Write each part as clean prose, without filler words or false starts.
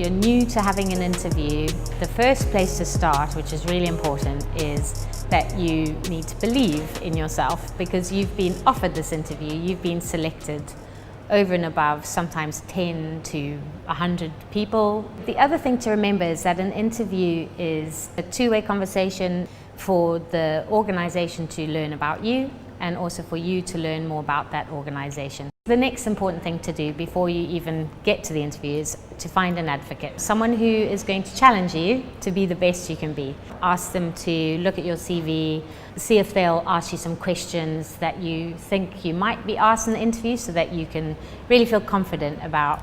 you're new to having an interview, the first place to start, which is really important, is that you need to believe in yourself, because you've been offered this interview, you've been selected over and above sometimes 10 to 100 people. The other thing to remember is that an interview is a two-way conversation for the organization to learn about you and also for you to learn more about that organization. The next important thing to do before you even get to the interview is to find an advocate, someone who is going to challenge you to be the best you can be. Ask them to look at your CV, see if they'll ask you some questions that you think you might be asked in the interview so that you can really feel confident about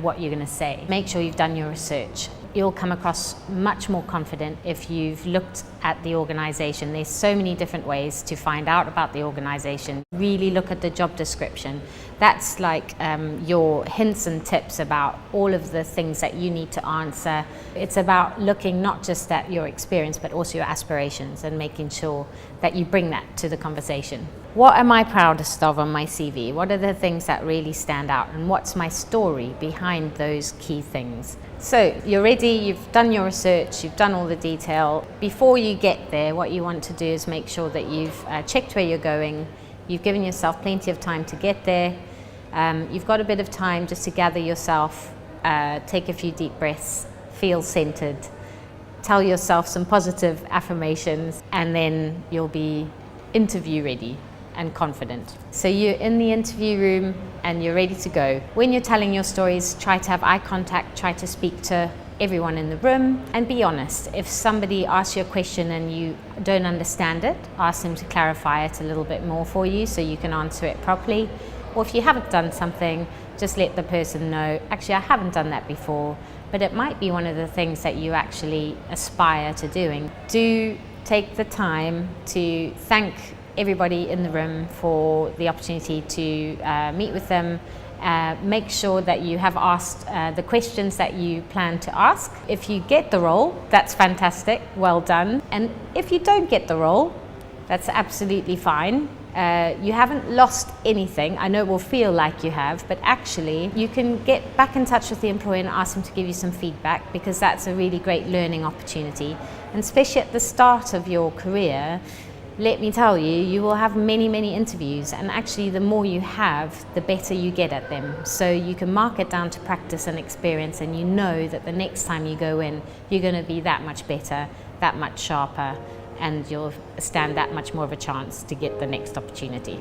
what you're going to say. Make sure you've done your research. You'll come across much more confident if you've looked at the organization. There's so many different ways to find out about the organization. Really look at the job description. That's like your hints and tips about all of the things that you need to answer. It's about looking not just at your experience but also your aspirations and making sure that you bring that to the conversation. What am I proudest of on my CV? What are the things that really stand out, and what's my story behind those key things? So you're ready, you've done your research, you've done all the detail. Before you get there, what you want to do is make sure that you've checked where you're going, you've given yourself plenty of time to get there, you've got a bit of time just to gather yourself, take a few deep breaths, feel centered, tell yourself some positive affirmations, and then you'll be interview ready and confident. So you're in the interview room and you're ready to go. When you're telling your stories, try to have eye contact, try to speak to everyone in the room, and be honest. If somebody asks you a question and you don't understand it, ask them to clarify it a little bit more for you so you can answer it properly. Or if you haven't done something, just let the person know, actually I haven't done that before, but it might be one of the things that you actually aspire to doing. Do take the time to thank everybody in the room for the opportunity to meet with them. Make sure that you have asked the questions that you plan to ask. If you get the role, that's fantastic, well done. And if you don't get the role, that's absolutely fine. You haven't lost anything. I know it will feel like you have, but actually you can get back in touch with the employer and ask them to give you some feedback, because that's a really great learning opportunity. And especially at the start of your career, let me tell you, you will have many, many interviews, and actually the more you have, the better you get at them. So you can mark it down to practice and experience, and you know that the next time you go in, you're going to be that much better, that much sharper, and you'll stand that much more of a chance to get the next opportunity.